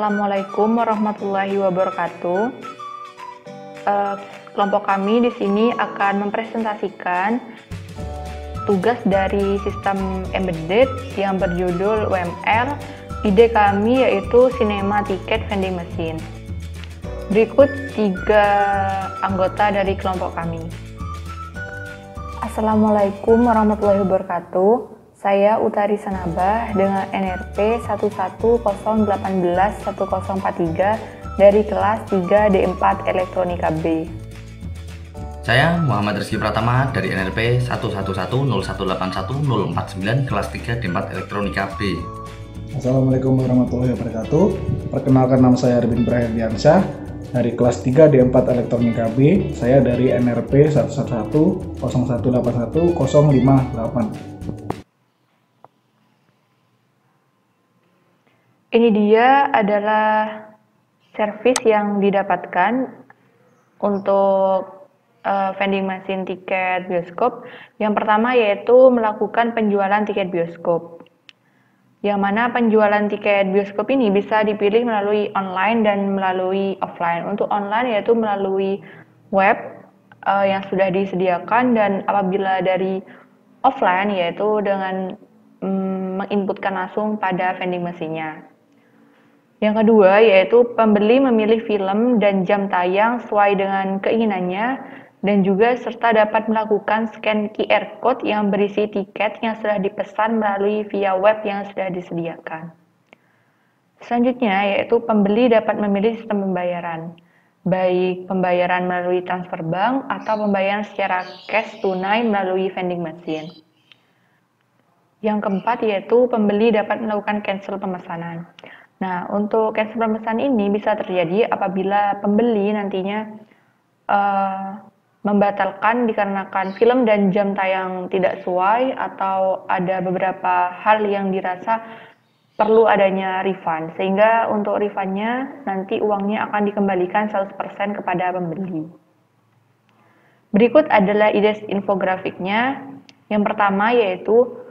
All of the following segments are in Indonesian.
Assalamualaikum warahmatullahi wabarakatuh. Kelompok kami di sini akan mempresentasikan tugas dari sistem embedded yang berjudul UML. Ide kami yaitu Cinema Ticket Vending Machine. Berikut 3 anggota dari kelompok kami. Assalamualaikum warahmatullahi wabarakatuh. Saya Utari Sanabah dengan NRP 11018143 dari kelas 3D4 Elektronika B. Saya Muhammad Rizky Pratama dari NRP 1110181049 kelas 3D4 Elektronika B. Assalamualaikum warahmatullahi wabarakatuh. Perkenalkan, nama saya Arvin Praherdiansyah dari kelas 3D4 Elektronika B. Saya dari NRP 1110181058. Ini dia adalah servis yang didapatkan untuk vending machine tiket bioskop. Yang pertama yaitu melakukan penjualan tiket bioskop. Yang mana penjualan tiket bioskop ini bisa dipilih melalui online dan melalui offline. Untuk online yaitu melalui web yang sudah disediakan, dan apabila dari offline yaitu dengan menginputkan langsung pada vending machine-nya. Yang kedua yaitu pembeli memilih film dan jam tayang sesuai dengan keinginannya, dan juga serta dapat melakukan scan QR code yang berisi tiket yang sudah dipesan melalui via web yang sudah disediakan. Selanjutnya yaitu pembeli dapat memilih sistem pembayaran, baik pembayaran melalui transfer bank atau pembayaran secara cash tunai melalui vending machine. Yang keempat yaitu pembeli dapat melakukan cancel pemesanan. Nah, untuk cancel pemesanan ini bisa terjadi apabila pembeli nantinya membatalkan dikarenakan film dan jam tayang tidak sesuai, atau ada beberapa hal yang dirasa perlu adanya refund, sehingga untuk refundnya nanti uangnya akan dikembalikan 100% kepada pembeli. Berikut adalah ide infografiknya. Yang pertama yaitu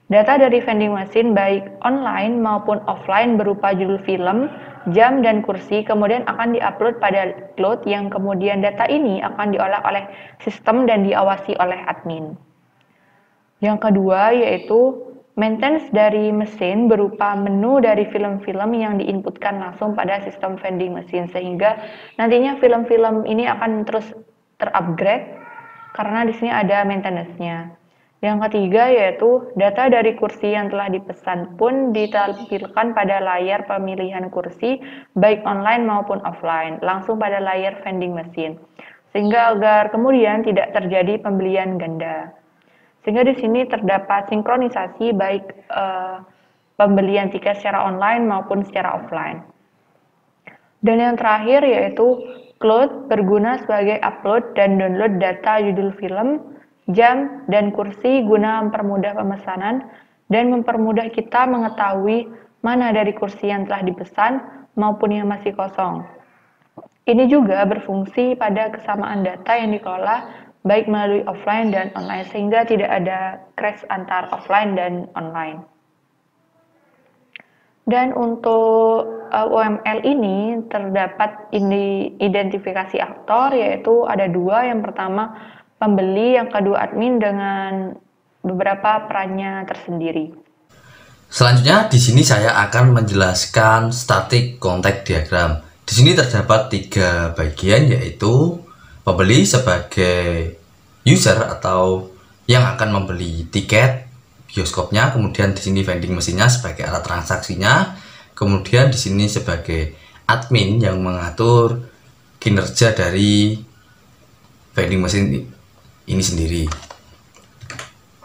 data dari vending machine baik online maupun offline berupa judul film, jam, dan kursi kemudian akan diupload pada cloud, yang kemudian data ini akan diolah oleh sistem dan diawasi oleh admin. Yang kedua yaitu maintenance dari mesin berupa menu dari film-film yang diinputkan langsung pada sistem vending machine, sehingga nantinya film-film ini akan terus terupgrade karena di sini ada maintenance-nya. Yang ketiga yaitu data dari kursi yang telah dipesan pun ditampilkan pada layar pemilihan kursi baik online maupun offline langsung pada layar vending machine, sehingga agar kemudian tidak terjadi pembelian ganda. Sehingga di sini terdapat sinkronisasi baik pembelian tiket secara online maupun secara offline. Dan yang terakhir yaitu cloud berguna sebagai upload dan download data judul film, jam, dan kursi guna mempermudah pemesanan dan mempermudah kita mengetahui mana dari kursi yang telah dipesan maupun yang masih kosong. Ini juga berfungsi pada kesamaan data yang dikelola baik melalui offline dan online, sehingga tidak ada crash antar offline dan online. Dan untuk UML ini terdapat identifikasi aktor, yaitu ada 2. Yang pertama pembeli, yang kedua admin dengan beberapa perannya tersendiri. Selanjutnya di sini saya akan menjelaskan static contact diagram. Di sini terdapat 3 bagian, yaitu pembeli sebagai user atau yang akan membeli tiket bioskopnya, kemudian di sini vending mesinnya sebagai alat transaksinya, kemudian di sini sebagai admin yang mengatur kinerja dari vending mesin ini sendiri.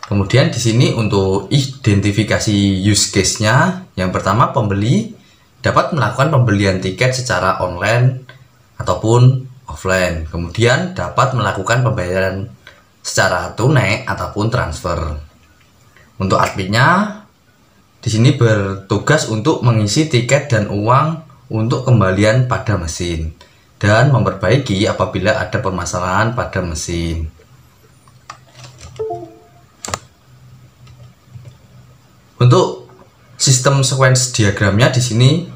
Kemudian di sini untuk identifikasi use case-nya, yang pertama pembeli dapat melakukan pembelian tiket secara online ataupun offline. Kemudian dapat melakukan pembayaran secara tunai ataupun transfer. Untuk adminnya di sini bertugas untuk mengisi tiket dan uang untuk kembalian pada mesin dan memperbaiki apabila ada permasalahan pada mesin. Untuk sistem sequence diagramnya di sini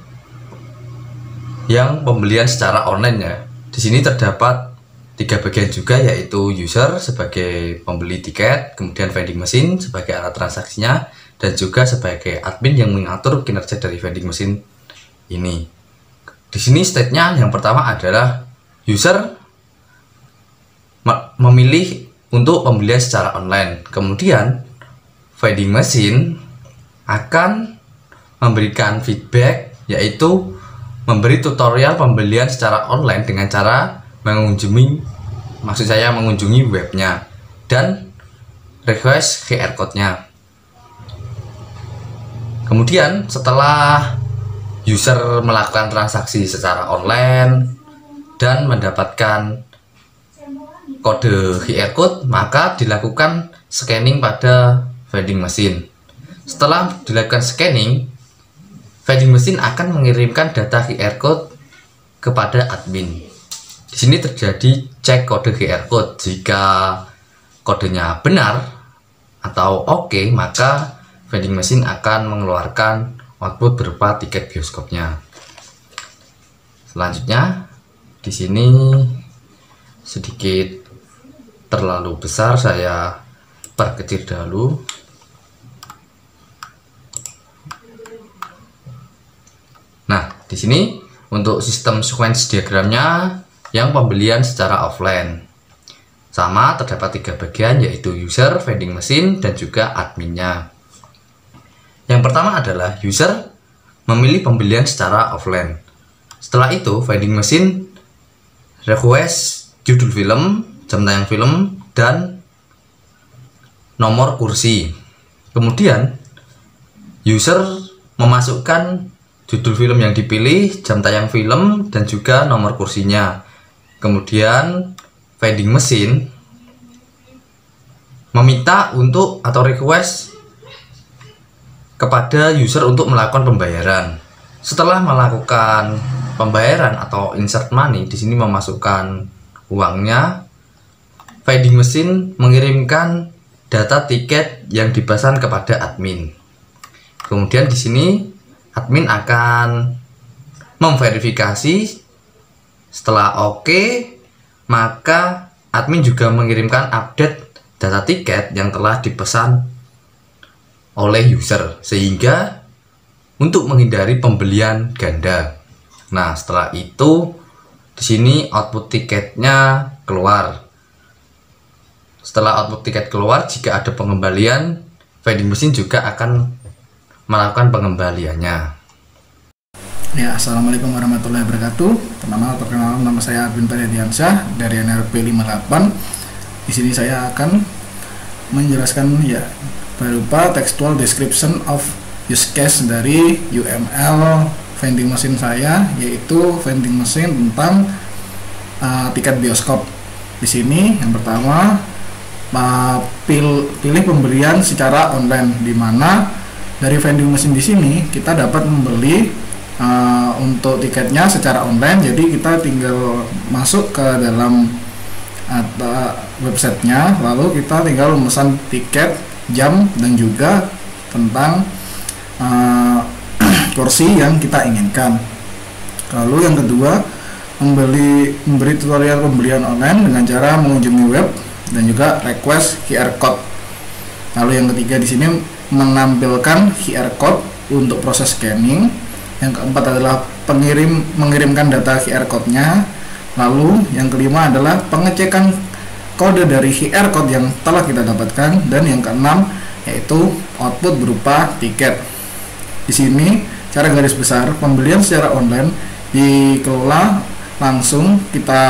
yang pembelian secara online ya. Di sini terdapat 3 bagian juga, yaitu user sebagai pembeli tiket, kemudian vending machine sebagai alat transaksinya, dan juga sebagai admin yang mengatur kinerja dari vending machine ini. Di sini state-nya yang pertama adalah user memilih untuk pembelian secara online. Kemudian vending machine akan memberikan feedback, yaitu memberi tutorial pembelian secara online dengan cara mengunjungi webnya dan request QR code-nya. Kemudian setelah user melakukan transaksi secara online dan mendapatkan kode QR code, maka dilakukan scanning pada vending machine. Setelah dilakukan scanning, vending machine akan mengirimkan data QR code kepada admin. Di sini terjadi cek kode QR code. Jika kodenya benar atau oke, maka vending machine akan mengeluarkan output berupa tiket bioskopnya. Selanjutnya, di sini sedikit terlalu besar, saya perkecil dahulu. Nah, di sini untuk sistem sequence diagramnya yang pembelian secara offline. Sama, terdapat 3 bagian, yaitu user, vending machine, dan juga adminnya. Yang pertama adalah user memilih pembelian secara offline. Setelah itu, vending machine request judul film, jam tayang film, dan nomor kursi. Kemudian, user memasukkan judul film yang dipilih, jam tayang film, dan juga nomor kursinya. Kemudian vending machine meminta untuk atau request kepada user untuk melakukan pembayaran. Setelah melakukan pembayaran atau insert money, di sini memasukkan uangnya, vending machine mengirimkan data tiket yang dipesan kepada admin. Kemudian di sini admin akan memverifikasi. Setelah oke, maka admin juga mengirimkan update data tiket yang telah dipesan oleh user, sehingga untuk menghindari pembelian ganda. Nah, setelah itu di sini output tiketnya keluar. Setelah output tiket keluar, jika ada pengembalian, vending machine juga akan melakukan pengembaliannya. Ya, assalamualaikum warahmatullahi wabarakatuh. Perkenalkan, nama saya Arvin Perhediansyah dari NRP 58. Di sini saya akan menjelaskan ya berupa textual description of use case dari UML vending machine saya, yaitu vending machine tentang tiket bioskop. Di sini yang pertama pilih pembelian secara online, di mana dari vending machine di sini kita dapat membeli untuk tiketnya secara online. Jadi kita tinggal masuk ke dalam websitenya, lalu kita tinggal memesan tiket, jam, dan juga tentang kursi yang kita inginkan. Lalu yang kedua, memberi tutorial pembelian online dengan cara mengunjungi web dan juga request QR code. Lalu yang ketiga di sini menampilkan QR code untuk proses scanning. Yang keempat adalah mengirimkan data QR code-nya. Lalu yang kelima adalah pengecekan kode dari QR code yang telah kita dapatkan. Dan yang keenam yaitu output berupa tiket. Di sini cara garis besar pembelian secara online dikelola langsung. Kita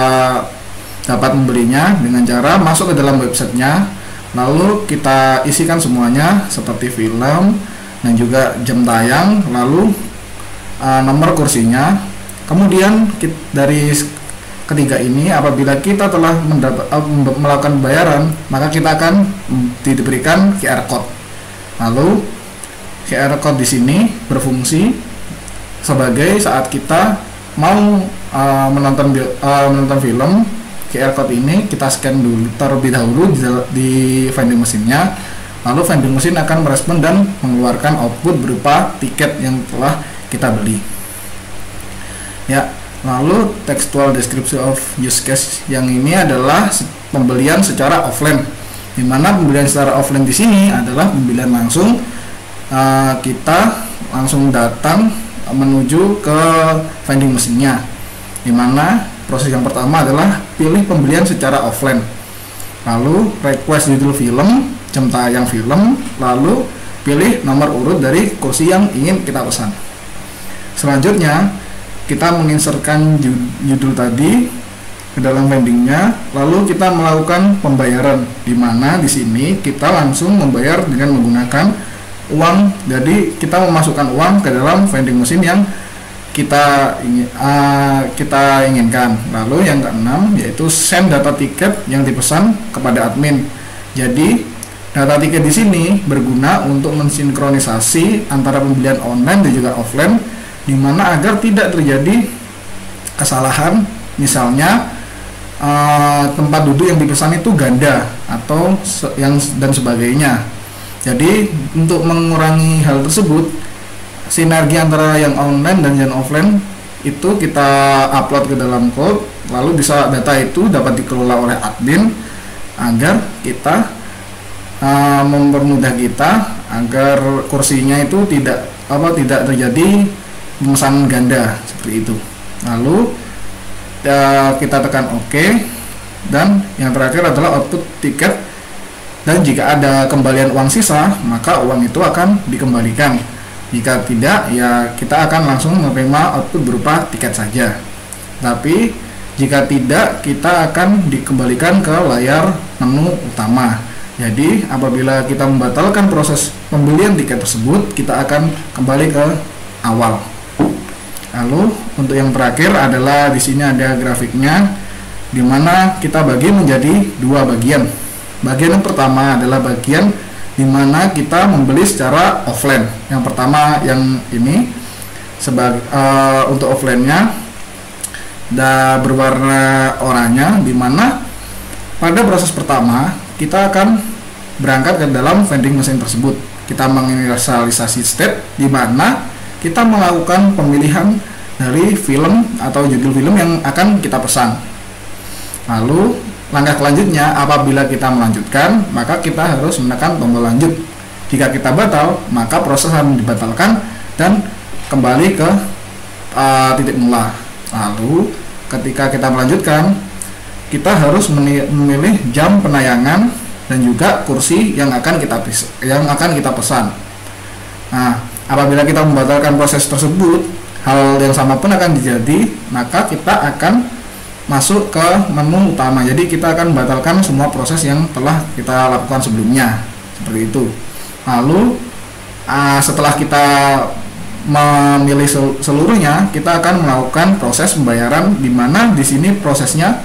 dapat membelinya dengan cara masuk ke dalam websitenya, lalu kita isikan semuanya seperti film dan juga jam tayang, lalu nomor kursinya. Kemudian dari ketiga ini, apabila kita telah melakukan pembayaran, maka kita akan diberikan QR code. Lalu QR code di sini berfungsi sebagai saat kita mau menonton film. QR code ini kita scan dulu terlebih dahulu di vending machine-nya, lalu vending machine akan merespon dan mengeluarkan output berupa tiket yang telah kita beli. Ya, Lalu textual description of use case yang ini adalah pembelian secara offline, di mana pembelian secara offline di sini adalah pembelian langsung, kita langsung datang menuju ke vending mesinnya, di mana proses yang pertama adalah pilih pembelian secara offline, lalu request judul film, jam tayang film, lalu pilih nomor urut dari kursi yang ingin kita pesan. Selanjutnya kita menginsertkan judul tadi ke dalam vendingnya, lalu kita melakukan pembayaran, di mana di sini kita langsung membayar dengan menggunakan uang. Jadi kita memasukkan uang ke dalam vending mesin yang kita inginkan. Lalu yang keenam yaitu send data tiket yang dipesan kepada admin. Jadi data tiket di sini berguna untuk mensinkronisasi antara pembelian online dan juga offline, di mana agar tidak terjadi kesalahan, misalnya tempat duduk yang dipesan itu ganda atau dan sebagainya. Jadi untuk mengurangi hal tersebut, sinergi antara yang online dan yang offline itu kita upload ke dalam code, lalu bisa data itu dapat dikelola oleh admin agar kita mempermudah kita agar kursinya itu tidak terjadi pemesanan ganda seperti itu. Lalu kita tekan OK, dan yang terakhir adalah output tiket, dan jika ada kembalian uang sisa maka uang itu akan dikembalikan. Jika tidak, ya kita akan langsung menerima output berupa tiket saja. Tapi jika tidak, kita akan dikembalikan ke layar menu utama. Jadi apabila kita membatalkan proses pembelian tiket tersebut, kita akan kembali ke awal. Lalu untuk yang terakhir adalah di sini ada grafiknya, di mana kita bagi menjadi dua bagian. Bagian yang pertama adalah bagian di mana kita membeli secara offline. Yang pertama yang ini untuk offline-nya berwarna oranye, di mana pada proses pertama kita akan berangkat ke dalam vending mesin tersebut. Kita menginisialisasi step, di mana kita melakukan pemilihan dari film atau judul film yang akan kita pesan. Lalu langkah selanjutnya, apabila kita melanjutkan, maka kita harus menekan tombol lanjut. Jika kita batal, maka proses akan dibatalkan dan kembali ke titik mula. Lalu ketika kita melanjutkan, kita harus memilih jam penayangan dan juga kursi yang akan kita pesan. Nah, apabila kita membatalkan proses tersebut, hal yang sama pun akan terjadi, maka kita akan masuk ke menu utama. Jadi kita akan membatalkan semua proses yang telah kita lakukan sebelumnya, seperti itu. Lalu setelah kita memilih seluruhnya, kita akan melakukan proses pembayaran, di mana di sini prosesnya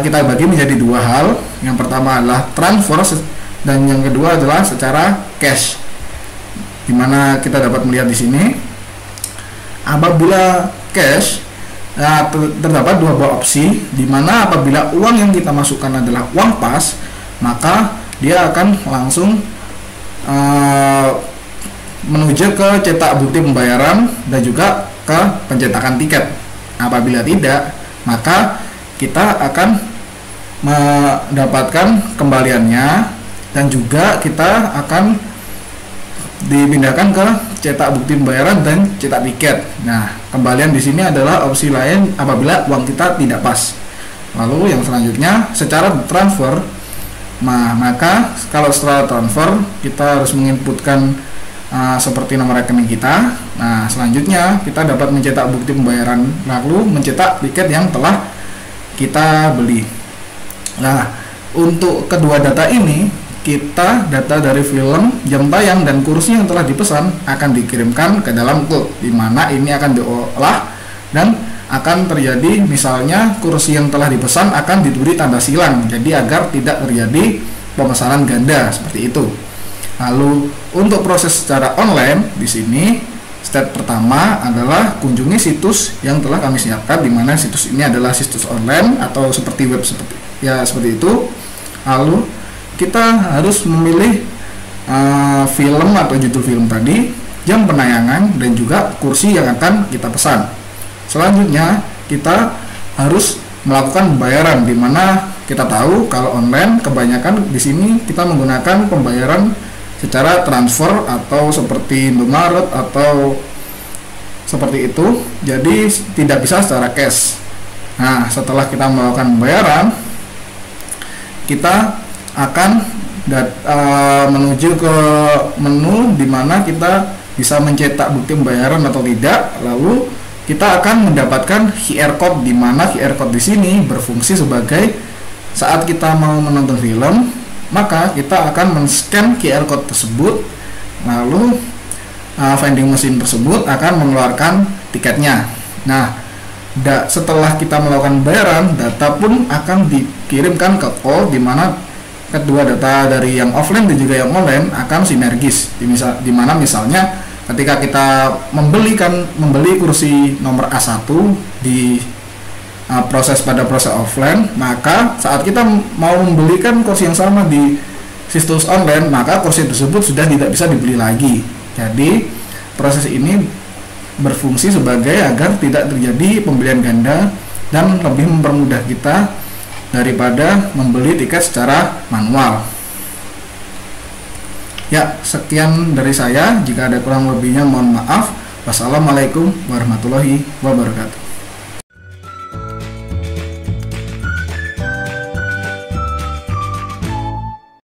kita bagi menjadi dua hal. Yang pertama adalah transfer, dan yang kedua adalah secara cash, di mana kita dapat melihat di sini apabila cash terdapat dua buah opsi, di mana apabila uang yang kita masukkan adalah uang pas, maka dia akan langsung menuju ke cetak bukti pembayaran dan juga ke pencetakan tiket. Apabila tidak, maka kita akan mendapatkan kembaliannya, dan juga kita akan dipindahkan ke cetak bukti pembayaran dan cetak tiket. Nah, kembalian di sini adalah opsi lain apabila uang kita tidak pas. Lalu yang selanjutnya secara transfer, maka kalau setelah transfer kita harus menginputkan seperti nomor rekening kita. Nah, selanjutnya kita dapat mencetak bukti pembayaran, lalu mencetak tiket yang telah kita beli. Nah, untuk kedua data ini, data dari film, jam tayang, dan kursi yang telah dipesan akan dikirimkan ke dalam cloud, di mana ini akan diolah dan akan terjadi, misalnya kursi yang telah dipesan akan diberi tanda silang, jadi agar tidak terjadi pemesanan ganda seperti itu. Lalu untuk proses secara online, di sini step pertama adalah kunjungi situs yang telah kami siapkan, di mana situs ini adalah situs online atau seperti web seperti itu. Lalu kita harus memilih film atau judul film tadi, jam penayangan, dan juga kursi yang akan kita pesan. Selanjutnya kita harus melakukan pembayaran, di mana kita tahu kalau online kebanyakan di sini kita menggunakan pembayaran secara transfer atau seperti Indomaret atau seperti itu, jadi tidak bisa secara cash. Nah, setelah kita melakukan pembayaran, kita akan menuju ke menu di mana kita bisa mencetak bukti pembayaran atau tidak. Lalu kita akan mendapatkan QR code, di mana QR code di sini berfungsi sebagai saat kita mau menonton film, maka kita akan men-scan QR code tersebut, lalu vending machine tersebut akan mengeluarkan tiketnya. Nah, setelah kita melakukan bayaran, data pun akan dikirimkan ke call, di mana kedua data dari yang offline dan juga yang online akan sinergis. Di mana misalnya ketika kita membeli kursi nomor A1 di proses offline, maka saat kita mau membelikan kursi yang sama di situs online, maka kursi tersebut sudah tidak bisa dibeli lagi. Jadi proses ini berfungsi sebagai agar tidak terjadi pembelian ganda dan lebih mempermudah kita daripada membeli tiket secara manual. Ya, sekian dari saya. Jika ada kurang lebihnya mohon maaf. Wassalamualaikum warahmatullahi wabarakatuh.